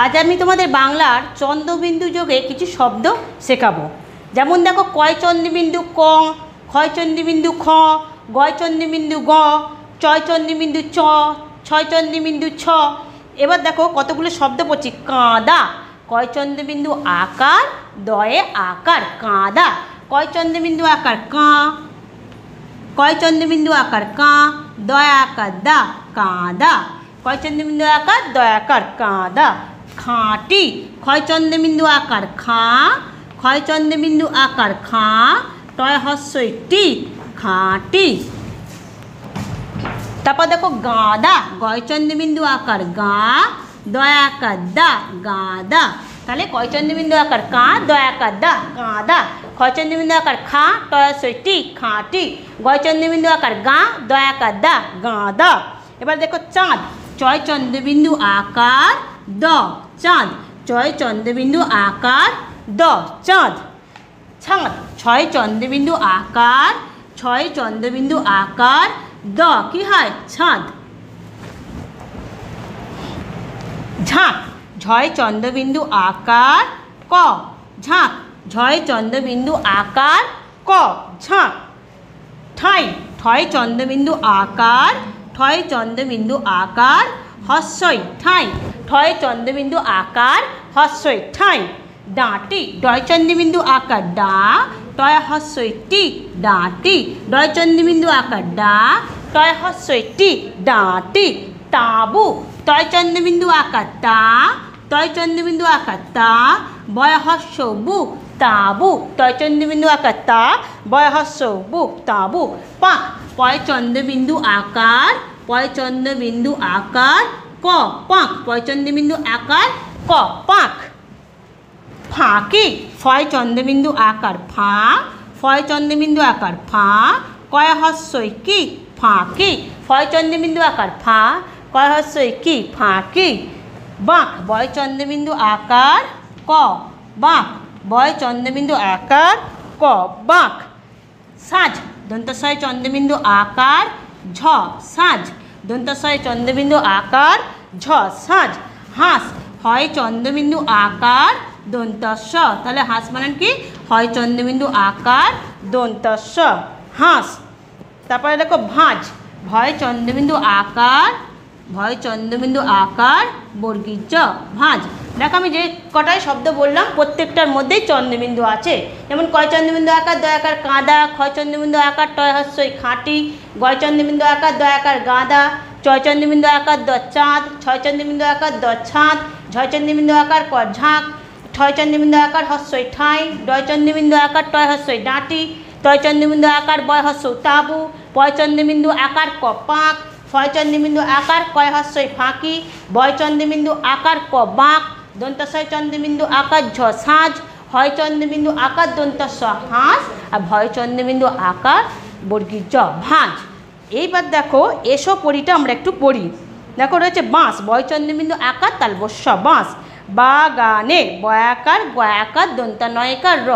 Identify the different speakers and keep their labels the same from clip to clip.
Speaker 1: আজ আমি তোমাদের বাংলার চন্দ্রবিন্দু যোগে কিছু শব্দ শেখাবো। যেমন দেখো, কয় চন্দ্রবিন্দু ক, ক্ষয় চন্দ্রবিন্দু খ, গয় চন্দ্রবিন্দু গ, চয় চন্দ্রবিন্দু চ, ছয় চন্দ্রবিন্দু ছ। এবার দেখো কতগুলো শব্দ পড়ছি। কাঁদা, কয় চন্দ্রবিন্দু আকার, দয়ে আকার, কাঁদা। কয় চন্দ্রবিন্দু আকার কাঁ, কয় চন্দ্রবিন্দু আকার কাঁ, দয়া আকার দা, কাঁদা। কয় চন্দ্রবিন্দু আকার, দয়া আকার, কাঁদা। খাঁটি, ক্ষয় চন্দ্রবিন্দু আকার খাঁ, ক্ষয় চন্দ্রবিন্দু আকার খাঁ, টয় হস্যই টি, খাঁটি। তারপর দেখো গাঁদা, গয় চন্দ্রবিন্দু আকার গাঁ, দয়া আকার দা, গাঁদা। তাহলে কয় চন্দ্রবিন্দু আকার কাঁ, দয়া আকার দা, গাঁদা। ক্ষয় চন্দ্রবিন্দু আকার খাঁ, টয় হস্যই টি, খাঁটি। গয় চন্দ্রবিন্দু আকার গাঁ, দয়া আকার দা, গাঁদা। এবার দেখো চাঁদ, চয় চন্দ্রবিন্দু আকার দ, চাঁদ। চয় চন্দ্রবিন্দু আকার দ, চাঁদ। ছাঁদ, ছয় চন্দ্রবিন্দু আকার, ছয় চন্দ্রবিন্দু আকার দ, কি হয়, ছাঁদ। ঝাঁক, ঝয় চন্দ্রবিন্দু আকার ক, ঝাঁক। ঝয় চন্দ্রবিন্দু আকার ক, ঝাঁক। ঠাঁই, ঠয় চন্দ্রবিন্দু আকার, ঠয় চন্দ্রবিন্দু আকার হস্যই ঠাঁই, ঠয় চন্দ্রবিন্দু আকার হস্যই ঠাঁই। ডাঁটি, ডয় চন্দ্রবিন্দু আকার ডা, টয় হস্যই টি, ডাঁটি। ডয় চন্দ্রবিন্দু আকার ডা, টয় হস্যই টি, ডাঁটি। তাঁবু, তয় চন্দ্রবিন্দু আকার তা, তয় চন্দ্রবিন্দু আকার তা, বয় হস্য বু, তাঁবু। তয় চন্দ্রবিন্দু আকার তা, বয় হস্য বু, তাঁবু। পাঁক, পয় চন্দ্রবিন্দু আকার, পয় চন্দ্রবিন্দু আকার ক, পাঁক। পয় চন্দ্রবিন্দু আকার ক, পাঁক। ফাঁকি, ফয় চন্দ্রবিন্দু আকার ফাঁ, ফয় চন্দ্রবিন্দু আকার ফাঁ, কয় হস্যই কি, ফাঁকি। ফয় চন্দ্রবিন্দু আকার ফাঁ, কয় হস্যই কি, ফাঁকি। বাঁক, বয় চন্দ্রবিন্দু আকার ক, বাঁক। বয় চন্দ্রবিন্দু আকার ক, বাঁক। সাজ, দন্তস্বয় চন্দ্রবিন্দু আকার ঝ, সাজ। দন্তস্বয় চন্দ্রবিন্দু আকার ঝ, সাজ। হাঁস, হয় চন্দ্রবিন্দু আকার দন্তস্ব, তাহলে হাঁস মানে কি, হয় চন্দ্রবিন্দু আকার দন্তস্ব, হাঁস। তারপরে দেখো ভাঁজ, ভয় চন্দ্রবিন্দু আকার, ভয় চন্দ্রবিন্দু আকার বর্গীর জ, ভাঁজ। দেখো আমি যে কটাই শব্দ বললাম প্রত্যেকটার মধ্যেই চন্দ্রবিন্দু আছে। যেমন কয় চন্দ্রবিন্দু আকার, দয় আকার কাঁদা, ক্ষয় চন্দ্রবিন্দু আকার টয় হস্যই খাঁটি, গয় চন্দ্রবিন্দু আকার দয় আকার গাঁদা, চয় চন্দ্রবিন্দু আকার দ চাঁদ, ছয় চন্দ্রবিন্দু আকার দ ছাঁদ, ঝয় চন্দ্রবিন্দু আকার ক ঝাঁক, ঠয় চন্দ্রবিন্দু আকার হস্যই ঠাঁই, ডয় চন্দ্রবিন্দু আকার টয় হস্যই ডাঁটি, তয় চন্দ্রবিন্দু আকার বয় হস্য তাঁবু, পয় চন্দ্রবিন্দু আকার ক পাঁক, ফয় চন্দ্রবিন্দু আকার কয় হস্যই ফাঁকি, বয় চন্দ্রবিন্দু আকার ক বাঁক, দন্তস্বয় চন্দ্রবিন্দু আকার ঝ সাজ, হয় চন্দ্রবিন্দু আকার দন্তস্ব হাঁস, আর ভয় চন্দ্রবিন্দু আকার বর্গীর জ, ভাঁজ। এইবার দেখো এসো পড়িটা আমরা একটু পড়ি। দেখো রয়েছে বাঁশ, বয় চন্দ্রবিন্দু আকার তালবস্য বাঁশ। বাগানে, বয়াকার গয়াকার দন্তা নয়কার র,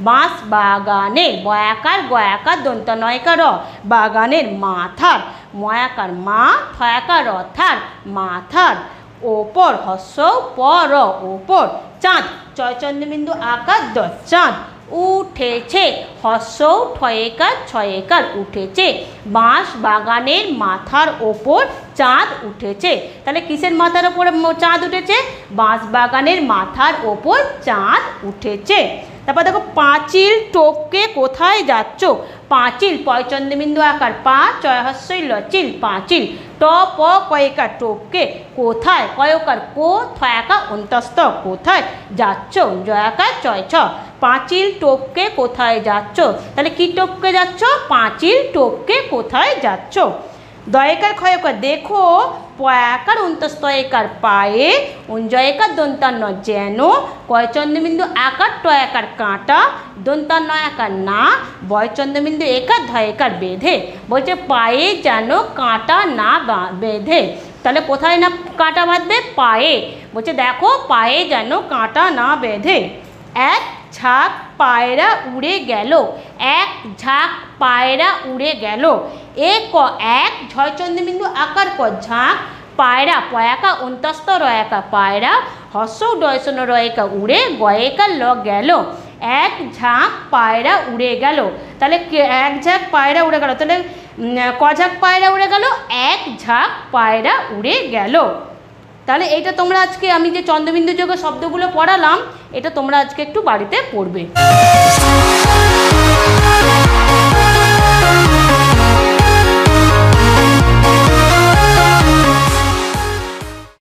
Speaker 1: বাঁশ বাগানে, বয়াকার গয়াকার দন্তা নয়কার র। বাগানের মাথার, ময়াকার মা, থয়াকার র থার, মাথার। ওপর, হস্য পর, ওপর। চাঁদ, চয় চন্দ্রবিন্দু আকার দ চাঁদ। উঠেছে, হস্য ঠয়েকার ছয়েকার উঠেছে। বাঁশ বাগানের মাথার ওপর চাঁদ উঠেছে। তাহলে কিসের মাথার ওপর চাঁদ উঠেছে, বাঁশ বাগানের মাথার ওপর চাঁদ উঠেছে। তারপর দেখো পাঁচিল টপকে কোথায় যাচ্ছ, পাঁচিল, পয় চন্দ্রবিন্দু আকার পা, চয় হস্যই লচিল, পাঁচিল। ট প কয়েকার টপকে কোথায়, কয়কার কো, থয়াকা অন্তস্থ, কোথায় যাচ্ছ, জয়াকার চয় ছ। পাঁচিল টপকে কোথায় যাচ্ছ, তাহলে কি টপকে যাচ্ছ, পাঁচিল টপকে কোথায় যাচ্ছ। দয়কার ক্ষয়কার দেখো, পয়াকার অন্তস্তয়কার পায়ে, অঞ্জয়কার দন্তান্ন যেন, কয় চন্দ্রবিন্দু আকার টয়াকার কাঁটা, দন্তান্ন আকার না, বয় চন্দ্রবিন্দু একার ধয়কার বেঁধে। বলছে পায়ে যেন কাঁটা না বেঁধে, তাহলে কোথায় না কাঁটা বাঁধবে, পায়ে। বলছে দেখো পায়ে যেন কাঁটা না বেঁধে। এক ঝাঁক পায়রা উড়ে গেল, এক ঝাঁক পায়রা উড়ে গেল। এক ঝয় চন্দ্রবিন্দু আকার ক ঝাঁক, পায়রা পয়াকা অন্তস্থ রয়াকা পায়রা হস্য ডয়সন রয়কা উড়ে গয়েকা ল গেল এক ঝাঁক পায়রা উড়ে গেল। তাহলে এক ঝাঁক পায়রা উড়ে গেল, তাহলে ক ঝাঁক পায়রা উড়ে গেল? এক ঝাঁক পায়রা উড়ে গেল। তাহলে এটা তোমরা আজকে আমি যে চন্দ্রবিন্দু যোগ শব্দগুলো পড়ালাম এটা তোমরা আজকে একটু বাড়িতে পড়বে।